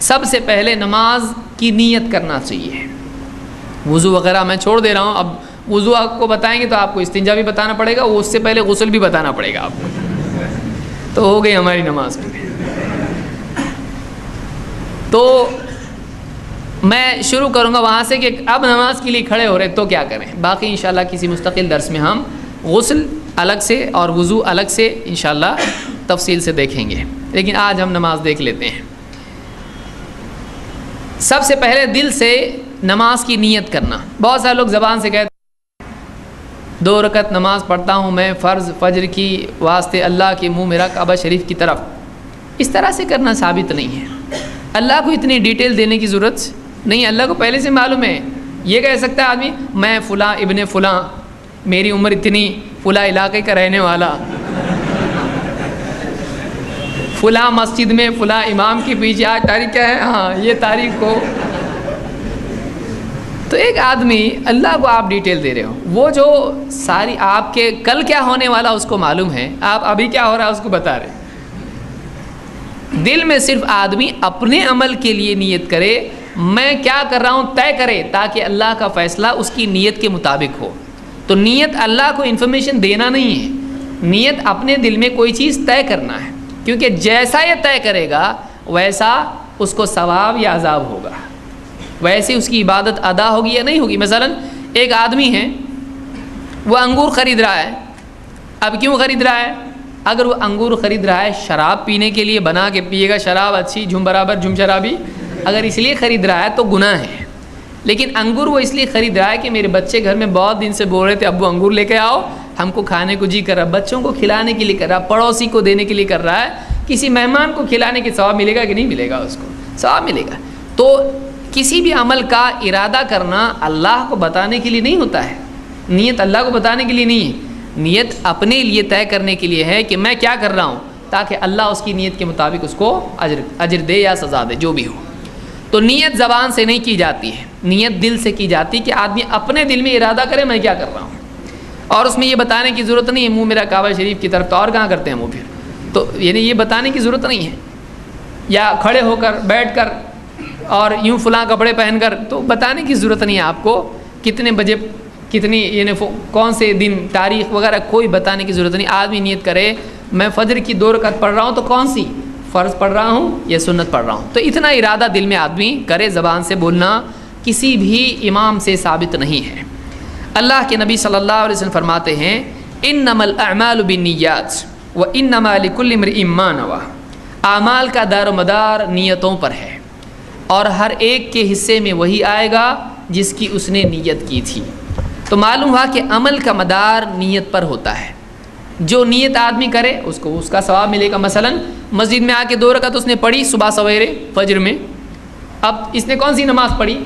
سب سے پہلے نماز کی نیت کرنا چاہیے. وضو وغیرہ میں چھوڑ دے رہا ہوں. اب وضو آپ کو بتائیں گے تو آپ کو استنجا بھی بتانا پڑے گا, اس سے پہلے غسل بھی بتانا پڑے گا آپ کو, تو ہو گئی ہماری نماز. تو میں شروع کروں گا وہاں سے کہ اب نماز کے لیے کھڑے ہو رہے تو کیا کریں. باقی انشاءاللہ کسی مستقل درس میں ہم غسل الگ سے اور وضو الگ سے انشاءاللہ تفصیل سے دیکھیں گے, لیکن آج ہم نماز دیکھ لیتے ہیں. سب سے پہلے دل سے نماز کی نیت کرنا. بہت سارے لوگ زبان سے کہتے ہیں 2 رکعت نماز پڑھتا ہوں میں فرض فجر کی واسطے اللہ کے منہ میرا کعبہ شریف کی طرف. اس طرح سے کرنا ثابت نہیں ہے. اللہ کو اتنی ڈیٹیل دینے کی ضرورت نہیں. اللہ کو پہلے سے معلوم ہے. یہ کہہ سکتا ہے آدمی میں فلاں ابن فلاں, میری عمر اتنی, فلاں علاقے کا رہنے والا, فلاں مسجد میں فلاں امام کے پیچھے آج تاریخ کیا ہے, ہاں یہ تاریخ کو. تو ایک آدمی اللہ کو آپ ڈیٹیل دے رہے ہو, وہ جو ساری آپ کے کل کیا ہونے والا اس کو معلوم ہے, آپ ابھی کیا ہو رہا ہے اس کو بتا رہے. دل میں صرف آدمی اپنے عمل کے لیے نیت کرے, میں کیا کر رہا ہوں طے کرے, تاکہ اللہ کا فیصلہ اس کی نیت کے مطابق ہو. تو نیت اللہ کو انفارمیشن دینا نہیں ہے, نیت اپنے دل میں کوئی چیز طے کرنا ہے, کیونکہ جیسا یہ طے کرے گا ویسا اس کو ثواب یا عذاب ہوگا, ویسے اس کی عبادت ادا ہوگی یا نہیں ہوگی. مثلا ایک آدمی ہے, وہ انگور خرید رہا ہے. اب کیوں خرید رہا ہے؟ اگر وہ انگور خرید رہا ہے شراب پینے کے لیے, بنا کے پیے گا شراب اچھی جھم برابر جھم شرابی, اگر اس لیے خرید رہا ہے تو گناہ ہے. لیکن انگور وہ اس لیے خرید رہا ہے کہ میرے بچے گھر میں بہت دن سے بول رہے تھے ابو انگور لے کے آؤ, ہم کو کھانے کو جی کر رہا, بچوں کو کھلانے کے لیے کر رہا, پڑوسی کو دینے کے لیے کر رہا ہے. کسی مہمان کو کھلانے کے ثواب ملے گا کہ نہیں ملے گا, اس کو ثواب ملے گا. تو کسی بھی عمل کا ارادہ کرنا اللہ کو بتانے کے لیے نہیں ہوتا ہے, نیت اللہ کو بتانے کے لیے نہیں ہے. نیت اپنے لیے طے کرنے کے لیے ہے کہ میں کیا کر رہا ہوں, تاکہ اللہ اس کی نیت کے مطابق اس کو اجر دے یا سزا دے, جو بھی ہو. تو نیت زبان سے نہیں کی جاتی ہے, نیت دل سے کی جاتی ہے, کہ آدمی اپنے دل میں ارادہ کرے میں کیا کر رہا ہوں, اور اس میں یہ بتانے کی ضرورت نہیں ہے منہ میرا کعبہ شریف کی طرف, تو اور کہاں کرتے ہیں وہ پھر, تو یعنی یہ بتانے کی ضرورت نہیں ہے. یا کھڑے ہو کر بیٹھ کر اور یوں فلاں کپڑے پہن کر, تو بتانے کی ضرورت نہیں ہے آپ کو کتنے بجے کتنی یعنی کون سے دن تاریخ وغیرہ کوئی بتانے کی ضرورت نہیں. آدمی نیت کرے میں فجر کی 2 رکعت پڑھ رہا ہوں, تو کون سی, فرض پڑھ رہا ہوں یا سنت پڑھ رہا ہوں, تو اتنا ارادہ دل میں آدمی کرے. زبان سے بولنا کسی بھی امام سے ثابت نہیں ہے. اللہ کے نبی صلی اللہ علیہ وسلم فرماتے ہیں انما الاعمال بالنیات وانما لکل امرئ ما نوى. اعمال کا دار و مدار نیتوں پر ہے, اور ہر ایک کے حصے میں وہی آئے گا جس کی اس نے نیت کی تھی. تو معلوم ہوا کہ عمل کا مدار نیت پر ہوتا ہے. جو نیت آدمی کرے اس کو اس کا ثواب ملے گا. مثلا مسجد میں آ کے 2 رکعت اس نے پڑھی صبح سویرے فجر میں, اب اس نے کون سی نماز پڑھی,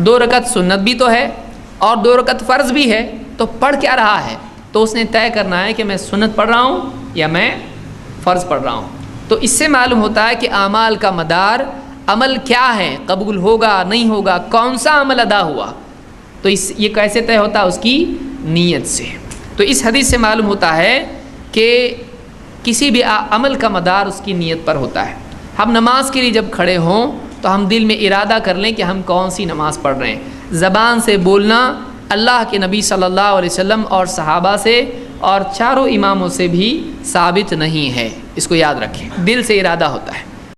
2 رکعت سنت بھی تو ہے اور 2 رکعت فرض بھی ہے, تو پڑھ کیا رہا ہے, تو اس نے طے کرنا ہے کہ میں سنت پڑھ رہا ہوں یا میں فرض پڑھ رہا ہوں. تو اس سے معلوم ہوتا ہے کہ اعمال کا مدار عمل کیا ہے, قبول ہوگا نہیں ہوگا, کون سا عمل ادا ہوا, تو یہ کیسے طے ہوتا ہے, اس کی نیت سے. تو اس حدیث سے معلوم ہوتا ہے کہ کسی بھی عمل کا مدار اس کی نیت پر ہوتا ہے. ہم نماز کے لیے جب کھڑے ہوں تو ہم دل میں ارادہ کر لیں کہ ہم کون سی نماز پڑھ رہے ہیں. زبان سے بولنا اللہ کے نبی صلی اللہ علیہ وسلم اور صحابہ سے اور چاروں اماموں سے بھی ثابت نہیں ہے, اس کو یاد رکھیں, دل سے ارادہ ہوتا ہے.